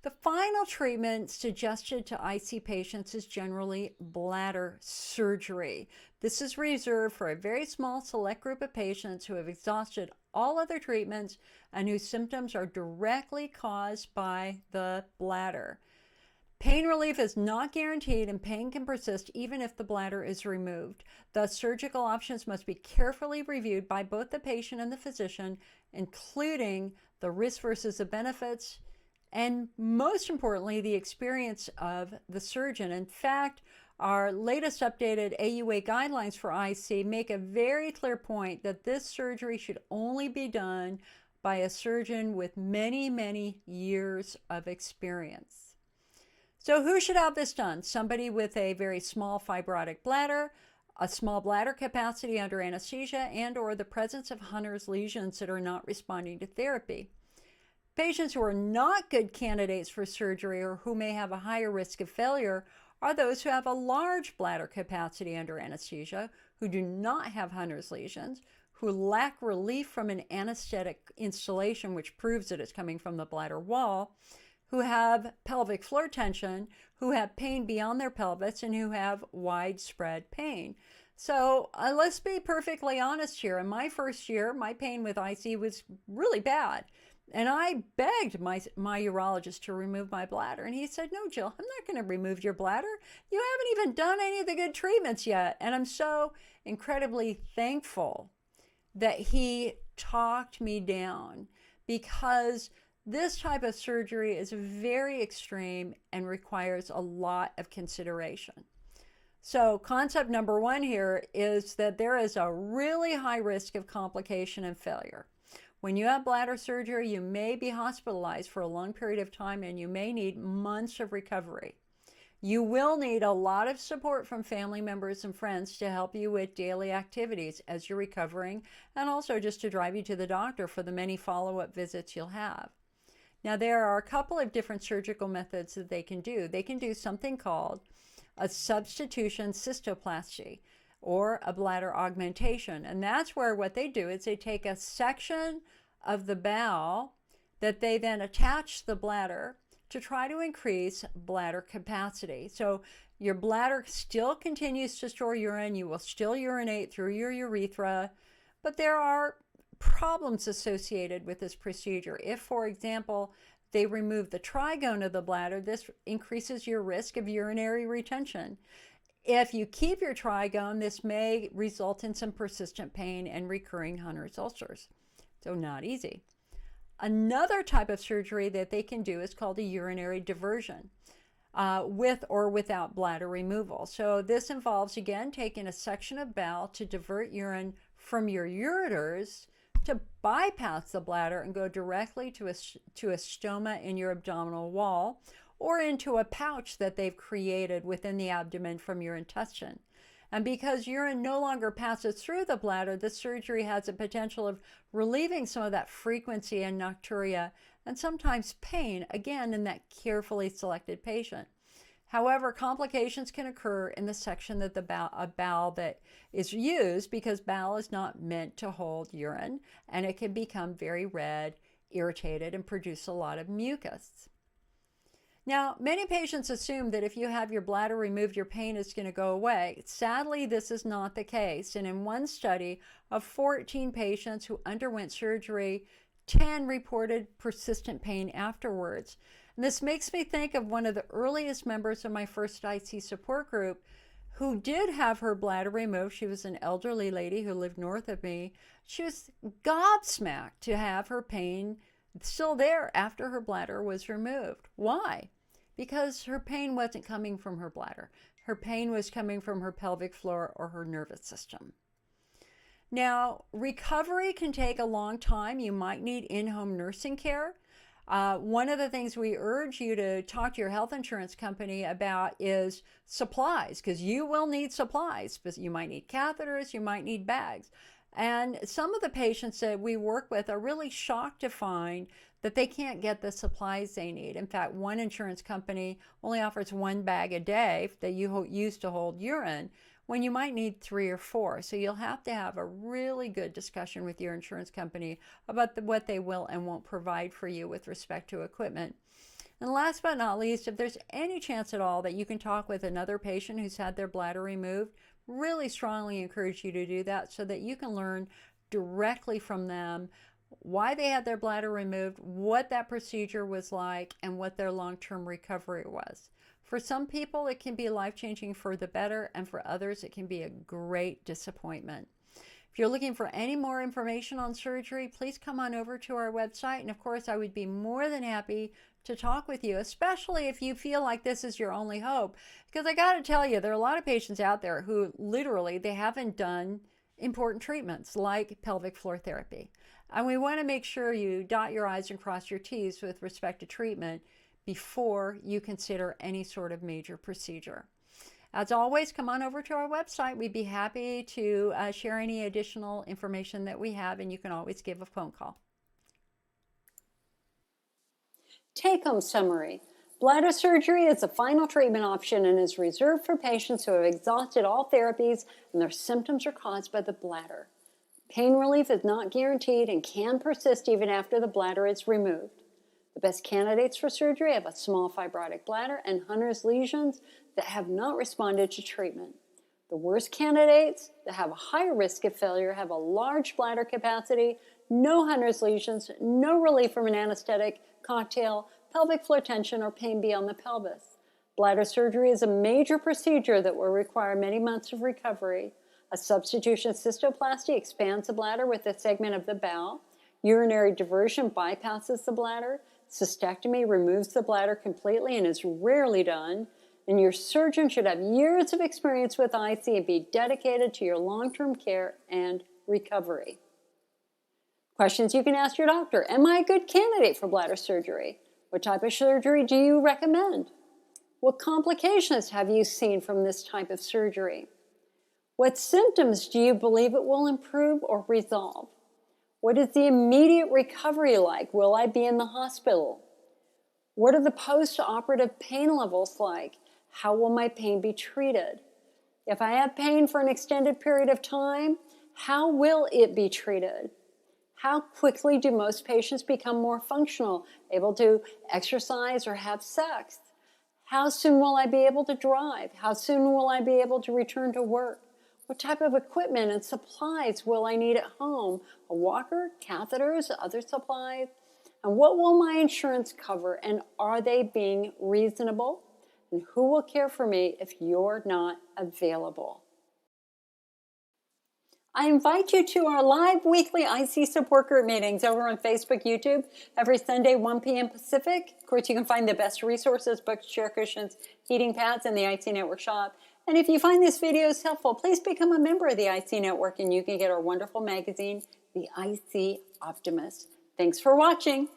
The final treatment suggested to IC patients is generally bladder surgery. This is reserved for a very small select group of patients who have exhausted all other treatments and whose symptoms are directly caused by the bladder. Pain relief is not guaranteed and pain can persist even if the bladder is removed. Thus, surgical options must be carefully reviewed by both the patient and the physician, including the risk versus the benefits, and most importantly, the experience of the surgeon. In fact, our latest updated AUA guidelines for IC make a very clear point that this surgery should only be done by a surgeon with many, many years of experience. So who should have this done? Somebody with a very small fibrotic bladder, a small bladder capacity under anesthesia, and or the presence of Hunner's lesions that are not responding to therapy. Patients who are not good candidates for surgery or who may have a higher risk of failure are those who have a large bladder capacity under anesthesia, who do not have Hunner's lesions, who lack relief from an anesthetic installation, which proves that it's coming from the bladder wall, who have pelvic floor tension, who have pain beyond their pelvis, and who have widespread pain. So let's be perfectly honest here. In my first year, my pain with IC was really bad. And I begged my urologist to remove my bladder. And he said, no, Jill, I'm not going to remove your bladder. You haven't even done any of the good treatments yet. And I'm so incredibly thankful that he talked me down, because this type of surgery is very extreme and requires a lot of consideration. So concept number one here is that there is a really high risk of complication and failure. When you have bladder surgery, you may be hospitalized for a long period of time and you may need months of recovery. You will need a lot of support from family members and friends to help you with daily activities as you're recovering, and also just to drive you to the doctor for the many follow-up visits you'll have. Now, there are a couple of different surgical methods that they can do. They can do something called a substitution cystoplasty or a bladder augmentation. And that's where what they do is they take a section of the bowel that they then attach to the bladder to try to increase bladder capacity. So your bladder still continues to store urine. You will still urinate through your urethra, but there are problems associated with this procedure. If, for example, they remove the trigone of the bladder, this increases your risk of urinary retention. If you keep your trigone, this may result in some persistent pain and recurring Hunner's ulcers. So not easy. Another type of surgery that they can do is called a urinary diversion, with or without bladder removal. So this involves, again, taking a section of bowel to divert urine from your ureters to bypass the bladder and go directly to a stoma in your abdominal wall, or into a pouch that they've created within the abdomen from your intestine. And because urine no longer passes through the bladder, the surgery has the potential of relieving some of that frequency and nocturia and sometimes pain, again, in that carefully selected patient. However, complications can occur in the section that bowel that is used, because bowel is not meant to hold urine, and it can become very red, irritated, and produce a lot of mucus. Now, many patients assume that if you have your bladder removed, your pain is going to go away. Sadly, this is not the case. And in one study of 14 patients who underwent surgery, 10 reported persistent pain afterwards. And this makes me think of one of the earliest members of my first IC support group who did have her bladder removed. She was an elderly lady who lived north of me. She was gobsmacked to have her pain still there after her bladder was removed. Why? Because her pain wasn't coming from her bladder. Her pain was coming from her pelvic floor or her nervous system. Now, recovery can take a long time. You might need in-home nursing care. One of the things we urge you to talk to your health insurance company about is supplies, because you will need supplies. You might need catheters, you might need bags. And some of the patients that we work with are really shocked to find that they can't get the supplies they need. In fact, one insurance company only offers 1 bag a day that you use to hold urine, when you might need 3 or 4. So you'll have to have a really good discussion with your insurance company about what they will and won't provide for you with respect to equipment. And last but not least, if there's any chance at all that you can talk with another patient who's had their bladder removed, really strongly encourage you to do that so that you can learn directly from them why they had their bladder removed, what that procedure was like, and what their long-term recovery was. For some people, it can be life-changing for the better, and for others, it can be a great disappointment. If you're looking for any more information on surgery, please come on over to our website. And of course, I would be more than happy to talk with you, especially if you feel like this is your only hope. Because I got to tell you, there are a lot of patients out there who literally, they haven't done important treatments like pelvic floor therapy. And we want to make sure you dot your I's and cross your T's with respect to treatment before you consider any sort of major procedure. As always, come on over to our website. We'd be happy to share any additional information that we have, and you can always give a phone call. Take-home summary. Bladder surgery is the final treatment option and is reserved for patients who have exhausted all therapies and their symptoms are caused by the bladder. Pain relief is not guaranteed and can persist even after the bladder is removed. The best candidates for surgery have a small fibrotic bladder and Hunner's lesions that have not responded to treatment. The worst candidates that have a higher risk of failure have a large bladder capacity, no Hunner's lesions, no relief from an anesthetic, cocktail, pelvic floor tension, or pain beyond the pelvis. Bladder surgery is a major procedure that will require many months of recovery. A substitution cystoplasty expands the bladder with a segment of the bowel. Urinary diversion bypasses the bladder. Cystectomy removes the bladder completely and is rarely done. And your surgeon should have years of experience with IC and be dedicated to your long-term care and recovery. Questions you can ask your doctor. Am I a good candidate for bladder surgery? What type of surgery do you recommend? What complications have you seen from this type of surgery? What symptoms do you believe it will improve or resolve? What is the immediate recovery like? Will I be in the hospital? What are the post-operative pain levels like? How will my pain be treated? If I have pain for an extended period of time, how will it be treated? How quickly do most patients become more functional, able to exercise or have sex? How soon will I be able to drive? How soon will I be able to return to work? What type of equipment and supplies will I need at home? A walker, catheters, other supplies? And what will my insurance cover? And are they being reasonable? And who will care for me if you're not available? I invite you to our live weekly IC support group meetings over on Facebook, YouTube, every Sunday, 1 p.m. Pacific. Of course, you can find the best resources, books, chair cushions, heating pads, in the IC Network shop. And if you find this video helpful, please become a member of the IC Network and you can get our wonderful magazine, The IC Optimist. Thanks for watching.